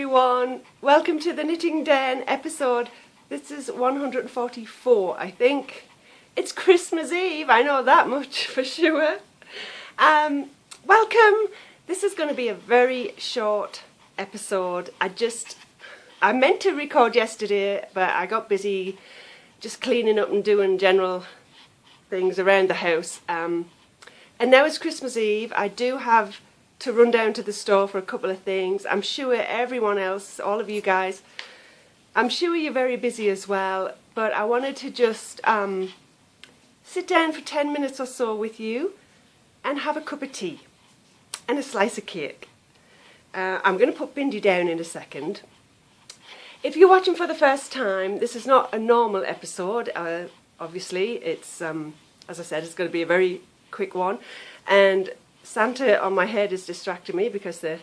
everyone. Welcome to the Knitting Den episode. This is 144, I think. It's Christmas Eve, I know that much for sure. Welcome. This is going to be a very short episode. I meant to record yesterday, but I got busy just cleaning up and doing general things around the house. And now it's Christmas Eve. I do have to run down to the store for a couple of things. I'm sure everyone else, all of you guys, I'm sure you're very busy as well, but I wanted to just sit down for 10 minutes or so with you and have a cup of tea and a slice of cake. I'm going to put Bindi down in a second. If you're watching for the first time, this is not a normal episode. Obviously, it's, as I said, it's going to be a very quick one. And Santa on my head is distracting me because they're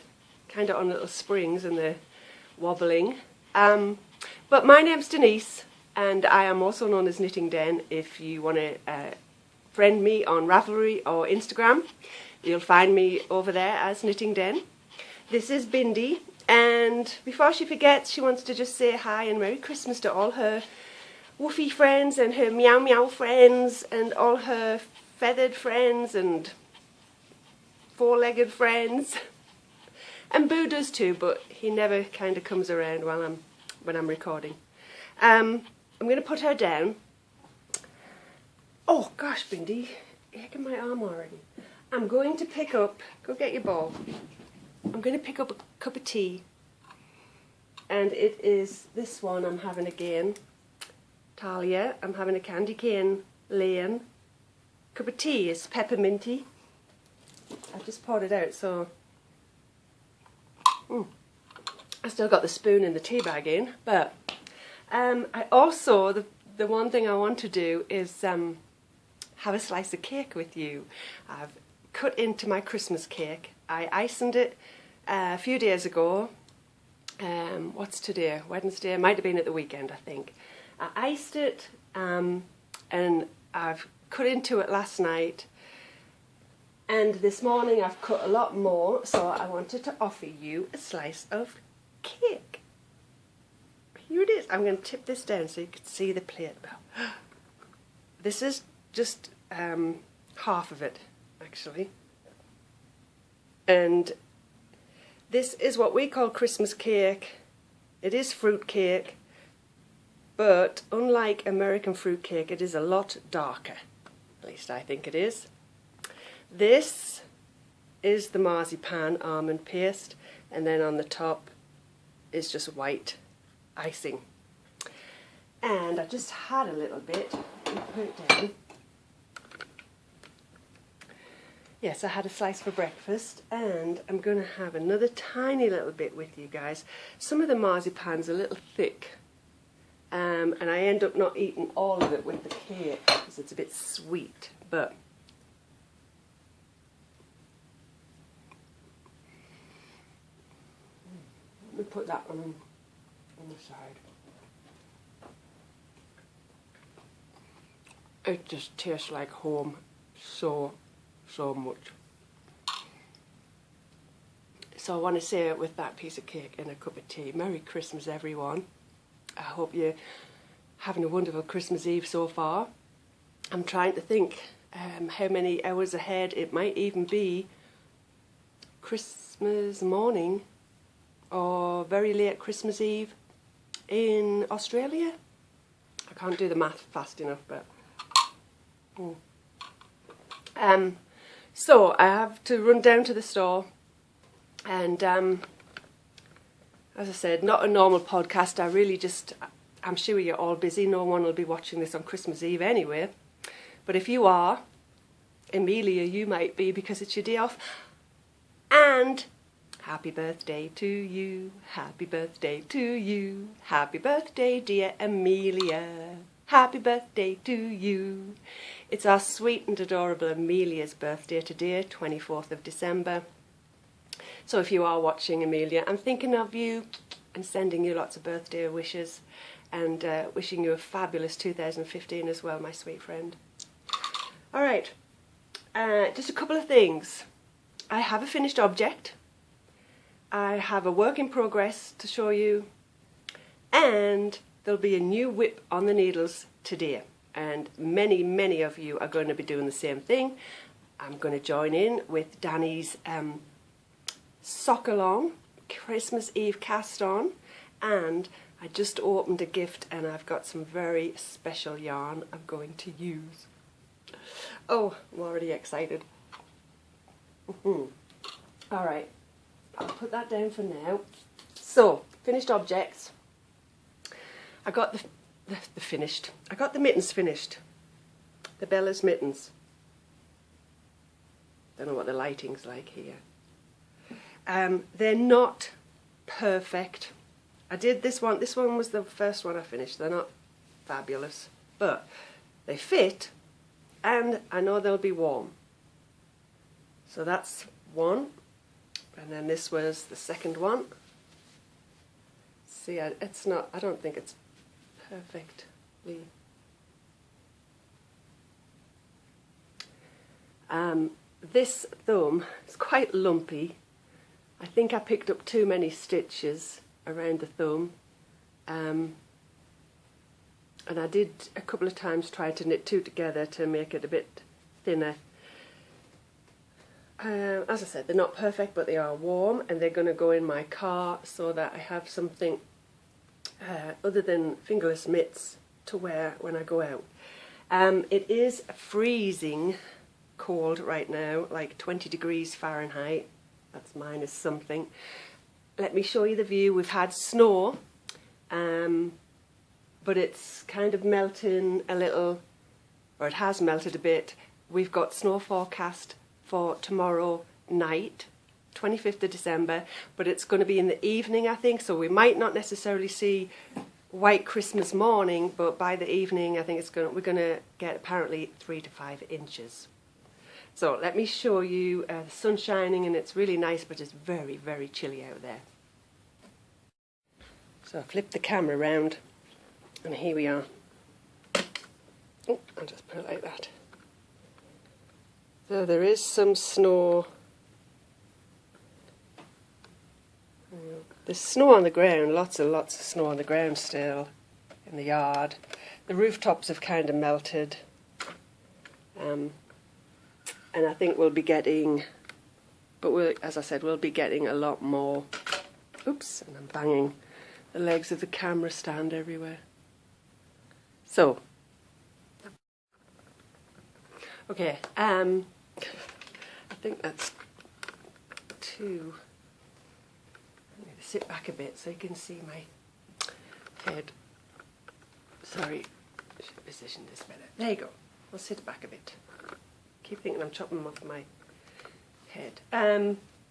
kind of on little springs and they're wobbling. But my name's Denise and I am also known as Knitting Den. If you want to friend me on Ravelry or Instagram, you'll find me over there as Knitting Den. This is Bindi, and before she forgets, she wants to just say hi and Merry Christmas to all her woofy friends and her meow meow friends and all her feathered friends and four-legged friends, and Boo does too, but he never kind of comes around when I'm recording. I'm going to put her down. Oh gosh, Bindi, you're aching my arm already. I'm going to pick up, go get your ball. I'm going to pick up a cup of tea, and it is this one I'm having again. Talia, I'm having a candy cane Lane. Cup of tea is pepperminty. I've just poured it out, so I still got the spoon in the tea bag in, but I also, the one thing I want to do is have a slice of cake with you. I've cut into my Christmas cake. I iced it a few days ago. What's today? Wednesday? It might have been at the weekend, I think. I iced it and I've cut into it last night. And this morning I've cut a lot more, so I wanted to offer you a slice of cake. Here it is. I'm going to tip this down so you can see the plate. This is just half of it, actually. And this is what we call Christmas cake. It is fruit cake, but unlike American fruit cake, it is a lot darker. At least I think it is. This is the marzipan almond paste, and then on the top is just white icing. And I just had a little bit. Let me put it down. Yes, I had a slice for breakfast, and I'm going to have another tiny little bit with you guys. Some of the marzipan's a little thick, and I end up not eating all of it with the cake because it's a bit sweet, but let me put that one on the side. It just tastes like home so much. So I want to say it with that piece of cake and a cup of tea. Merry Christmas, everyone. I hope you're having a wonderful Christmas Eve so far. I'm trying to think how many hours ahead it might even be Christmas morning or very late Christmas Eve in Australia. I can't do the math fast enough, but so I have to run down to the store, and as I said, not a normal podcast. I'm sure you're all busy. No one will be watching this on Christmas Eve anyway, but if you are, Amelia, you might be, because it's your day off. And happy birthday to you, happy birthday to you, happy birthday dear Amelia, happy birthday to you. It's our sweet and adorable Amelia's birthday today, 24th of December. So if you are watching, Amelia, I'm thinking of you and sending you lots of birthday wishes, and wishing you a fabulous 2015 as well, my sweet friend. Alright, just a couple of things. I have a finished object. I have a work in progress to show you, and there'll be a new whip on the needles today, and many of you are going to be doing the same thing. I'm going to join in with Danny's sock along Christmas Eve cast on, and I just opened a gift and I've got some very special yarn I'm going to use. Oh, I'm already excited. Alright, I'll put that down for now. So, finished objects. I got I got the mittens finished. The Bella's mittens. Don't know what the lighting's like here. They're not perfect. I did this one was the first one I finished. They're not fabulous, but they fit, and I know they'll be warm. So that's one, and then this was the second one. See, I don't think it's perfectly. This thumb is quite lumpy. I think I picked up too many stitches around the thumb, and I did a couple of times try to knit two together to make it a bit thinner. As I said, they're not perfect, but they are warm, and they're going to go in my car so that I have something other than fingerless mitts to wear when I go out. It is freezing cold right now, like 20 degrees Fahrenheit. That's minus something. Let me show you the view. We've had snow, but it's kind of melting a little, or it has melted a bit. We've got snow forecast for tomorrow night, 25th of December, but it's going to be in the evening, I think, so we might not necessarily see white Christmas morning, but by the evening I think we're going to get apparently 3 to 5 inches. So let me show you the sun shining, and it's really nice, but it's very chilly out there. So I flipped the camera around, and here we are. Oh, I'll just put it like that. So there is some snow. There's snow on the ground, lots and lots of snow on the ground still in the yard. The rooftops have kind of melted. And I think we'll be getting, as I said, we'll be getting a lot more. Oops, and I'm banging the legs of the camera stand everywhere. So, okay, I think that's two. I'm going to sit back a bit so you can see my head. Sorry, I should have positioned this better. There you go. I'll sit back a bit. Keep thinking I'm chopping them off my head.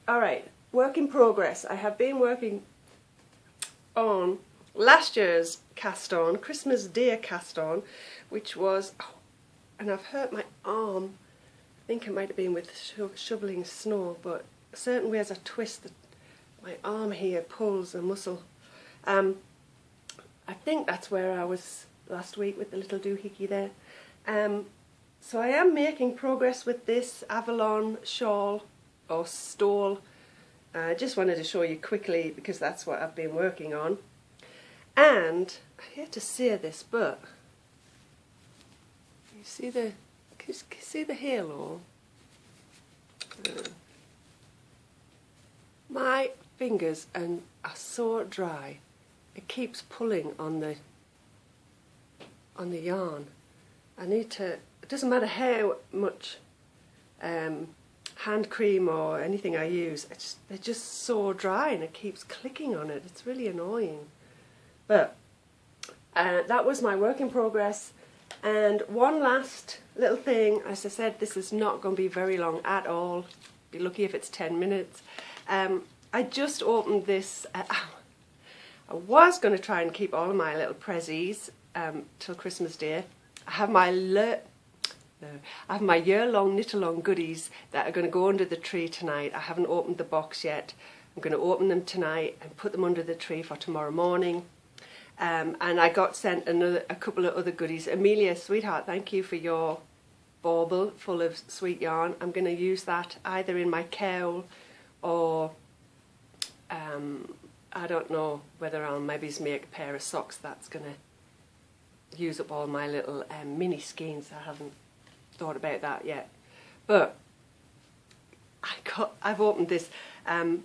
Alright, work in progress. I have been working on last year's cast on, Christmas Day cast on, which was, and I've hurt my arm. I think it might have been with shoveling snow, but certain ways I twist my arm here pulls a muscle. I think that's where I was last week with the little doohickey there. So I am making progress with this Avalon shawl or stole. I just wanted to show you quickly because that's what I've been working on. And I hate to say this, but can you see the halo? My fingers are so dry. It keeps pulling on the yarn. I need to. It doesn't matter how much hand cream or anything I use, they're just so dry and it keeps clicking on it. It's really annoying. But that was my work in progress. And one last little thing, as I said, this is not going to be very long at all. Be lucky if it's 10 minutes. I just opened this. I was going to try and keep all of my little prezzies till Christmas Day. I have my year-long knit-along goodies that are going to go under the tree tonight. I haven't opened the box yet. I'm going to open them tonight and put them under the tree for tomorrow morning. And I got sent a couple of other goodies. Amelia, sweetheart, thank you for your bauble full of sweet yarn. I'm going to use that either in my cowl or I don't know whether I'll maybe make a pair of socks that's going to use up all my little mini skeins. I haven't thought about that yet. But I've opened this. I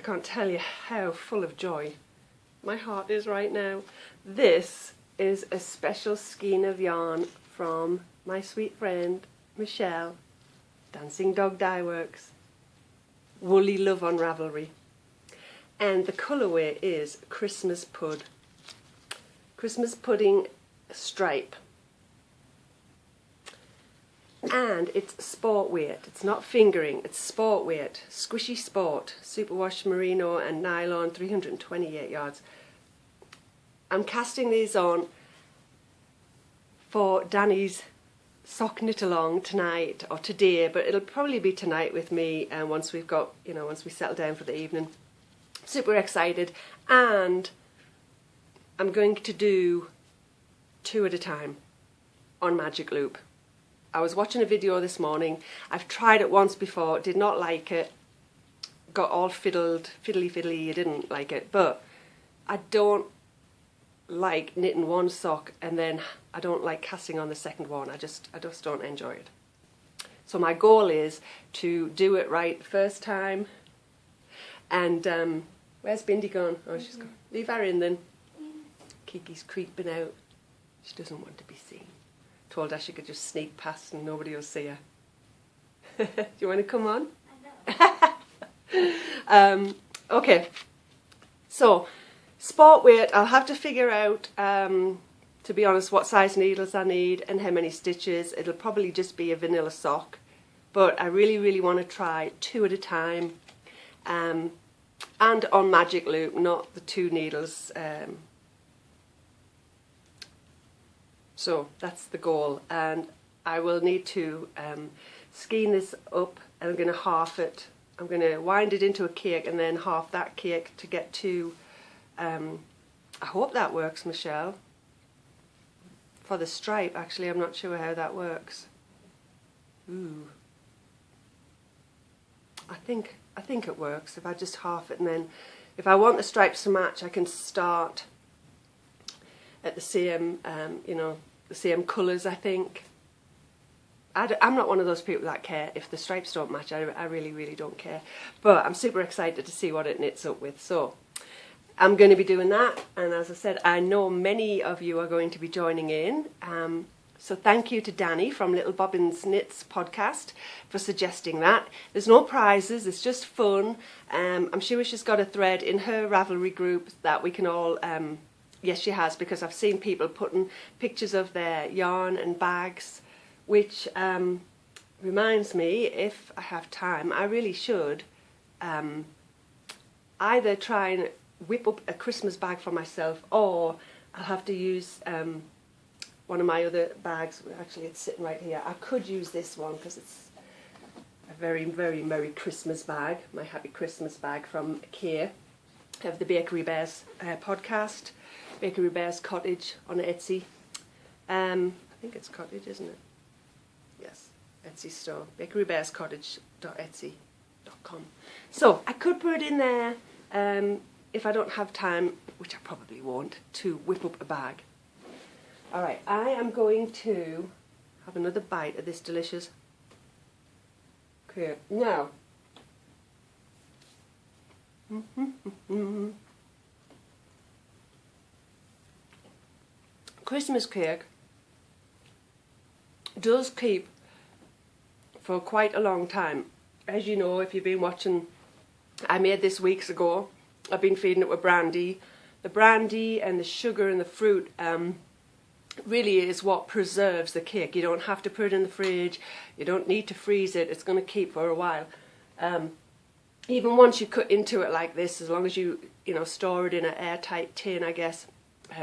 can't tell you how full of joy my heart is right now. This is a special skein of yarn from my sweet friend Michelle, Dancing Dog Dye Works, Woolly Love on Ravelry. And the colourway is Christmas Pud. Christmas Pudding Stripe. And it's sport weight. It's not fingering, it's sport weight. Squishy Sport, superwash merino and nylon, 328 yards. I'm casting these on for Danny's sock knit along tonight or today, but it'll probably be tonight with me, and once we've got, once we settle down for the evening. Super excited, and I'm going to do 2 at a time on Magic Loop. I was watching a video this morning. I've tried it once before, did not like it, got all fiddly, I didn't like it, but I don't like knitting one sock and then I don't like casting on the second one. I just don't enjoy it. So my goal is to do it right the first time. And where's Bindi gone? Oh, she's gone. Leave her in then. Kiki's creeping out. She doesn't want to be seen. Told her she could just sneak past and nobody will see her. Do you want to come on? I know. Okay. So, sport weight, I'll have to figure out, to be honest, what size needles I need and how many stitches. It'll probably just be a vanilla sock. But I really want to try 2 at a time. And on Magic Loop, not the 2 needles. So that's the goal, and I will need to skein this up, and I'm going to half it. I'm going to wind it into a cake and then half that cake to get to, I hope that works, Michelle. For the stripe, actually, I'm not sure how that works. Ooh. I think it works if I just half it, and then if I want the stripes to match, I can start at the same, the same colours, I think. I'm not one of those people that care if the stripes don't match. I really don't care. But I'm super excited to see what it knits up with. So I'm going to be doing that. And as I said, I know many of you are going to be joining in. So thank you to Danny from Little Bobbins Knits podcast for suggesting that. There's no prizes, it's just fun. I'm sure she's got a thread in her Ravelry group that we can all... yes, she has, because I've seen people putting pictures of their yarn and bags, which reminds me, if I have time, I really should either try and whip up a Christmas bag for myself, or I'll have to use one of my other bags. Actually, it's sitting right here. I could use this one because it's a very Merry Christmas bag, my Happy Christmas bag from Kay of the Bakery Bears podcast. Bakery Bears Cottage on Etsy. I think it's Cottage, isn't it? Yes, Etsy store. bakerybearscottage.etsy.com. So I could put it in there if I don't have time, which I probably won't, to whip up a bag. Alright, I am going to have another bite of this delicious cake. Now, Christmas cake does keep for quite a long time. As you know, if you've been watching, I made this weeks ago. I've been feeding it with brandy. The brandy and the sugar and the fruit really is what preserves the cake. You don't have to put it in the fridge. You don't need to freeze it. It's going to keep for a while. Even once you cut into it like this, as long as you store it in an airtight tin, I guess,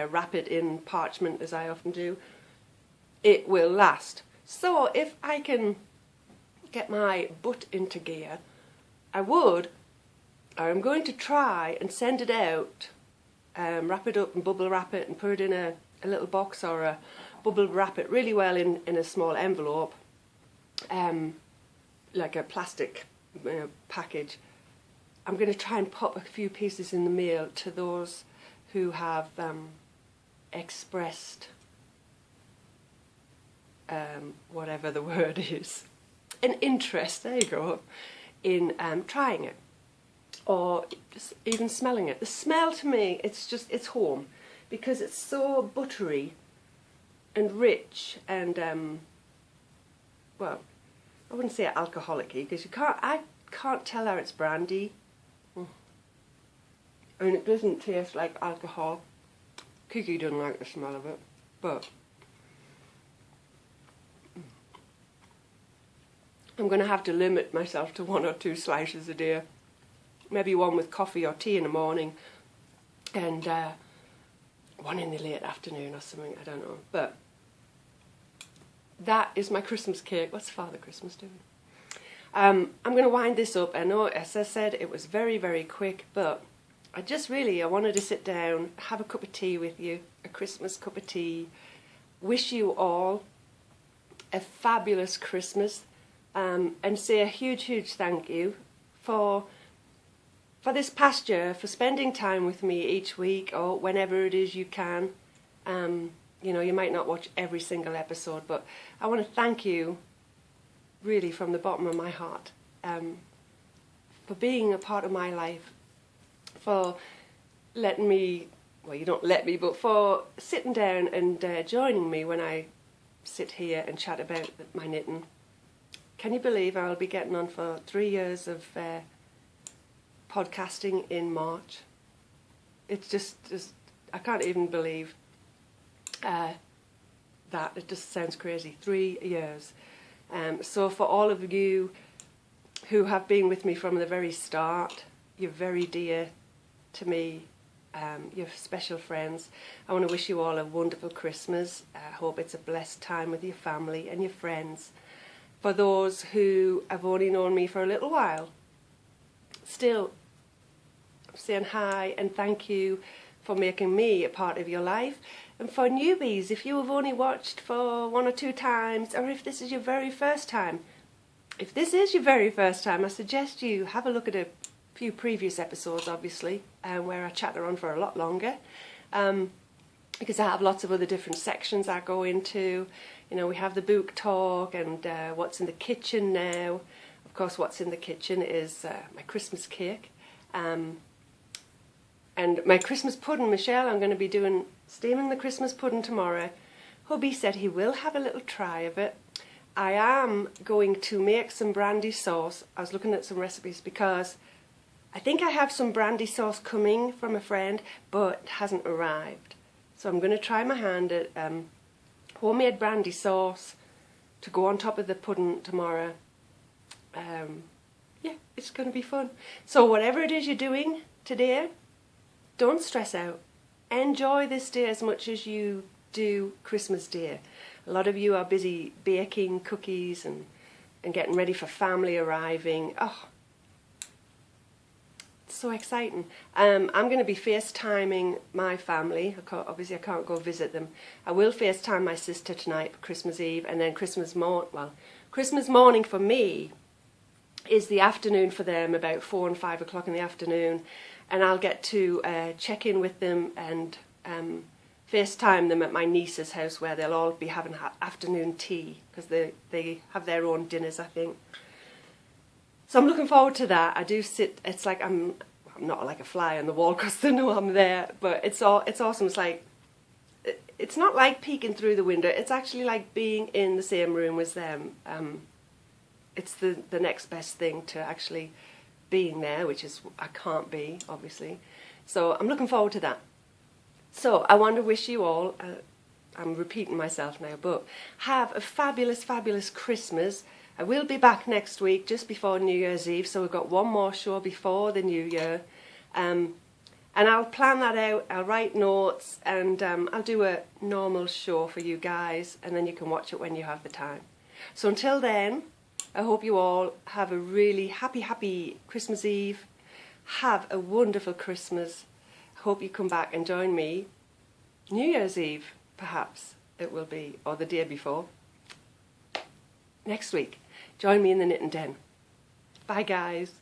wrap it in parchment as I often do, it will last. So if I can get my butt into gear, I'm going to try and send it out, wrap it up and bubble wrap it and put it in a little box, or a bubble wrap it really well in a small envelope, like a plastic package, I'm going to try and pop a few pieces in the mail to those who have expressed whatever the word is, an interest, there you go, in trying it, or just even smelling it. The smell to me, it's home, because it's so buttery and rich and, well, I wouldn't say alcoholic-y, because I can't tell how it's brandy. I mean, it doesn't taste like alcohol. Kiki doesn't like the smell of it, but I'm going to have to limit myself to 1 or 2 slices a day. Maybe one with coffee or tea in the morning, and one in the late afternoon or something, I don't know. But that is my Christmas cake. What's Father Christmas doing? I'm going to wind this up. I know, as I said, it was very, very quick, but I wanted to sit down, have a cup of tea with you, a Christmas cup of tea, wish you all a fabulous Christmas, and say a huge, huge thank you for this past year, for spending time with me each week or whenever it is you can. You know, you might not watch every single episode, but I want to thank you really from the bottom of my heart for being a part of my life, for letting me, well, you don't let me, but for sitting down and joining me when I sit here and chat about my knitting. Can you believe I'll be getting on for 3 years of podcasting in March? It's just I can't even believe that. It just sounds crazy. 3 years. So for all of you who have been with me from the very start, you're very dear to me, you're special friends. I want to wish you all a wonderful Christmas. I hope it's a blessed time with your family and your friends. For those who have only known me for a little while, still saying hi and thank you for making me a part of your life. And for newbies, if you have only watched for 1 or 2 times, or if this is your very first time, if this is your very first time, I suggest you have a look at a few previous episodes, obviously, where I chatter on for a lot longer, because I have lots of other different sections I go into. You know, we have the book talk and what's in the kitchen now. Of course, what's in the kitchen is my Christmas cake. And my Christmas pudding, Michelle, I'm going to be steaming the Christmas pudding tomorrow. Hubby said he will have a little try of it. I am going to make some brandy sauce. I was looking at some recipes because I think I have some brandy sauce coming from a friend, but it hasn't arrived. So I'm going to try my hand at homemade brandy sauce to go on top of the pudding tomorrow. Yeah, it's going to be fun. So whatever it is you're doing today, don't stress out. Enjoy this day as much as you do Christmas Day. A lot of you are busy baking cookies and getting ready for family arriving. Oh, it's so exciting. I'm going to be FaceTiming my family. Obviously I can't go visit them. I will FaceTime my sister tonight for Christmas Eve, and then Christmas morning for me is the afternoon for them, about 4 and 5 o'clock in the afternoon, and I'll get to check in with them and FaceTime them at my niece's house, where they'll all be having afternoon tea, because they have their own dinners, I think. So I'm looking forward to that. I do sit, it's like I'm not like a fly on the wall because they know I'm there, but it's awesome. It's like, it's not like peeking through the window, it's actually like being in the same room as them. It's the next best thing to actually being there, which is I can't be, obviously. So I'm looking forward to that. So I want to wish you all, I'm repeating myself now, but have a fabulous, fabulous Christmas. I will be back next week, just before New Year's Eve, so we've got one more show before the New Year. And I'll plan that out, I'll write notes, and I'll do a normal show for you guys, and then you can watch it when you have the time. So until then, I hope you all have a really happy Christmas Eve. Have a wonderful Christmas. Hope you come back and join me New Year's Eve, perhaps it will be, or the day before. Next week, join me in the Knitting Den. Bye guys.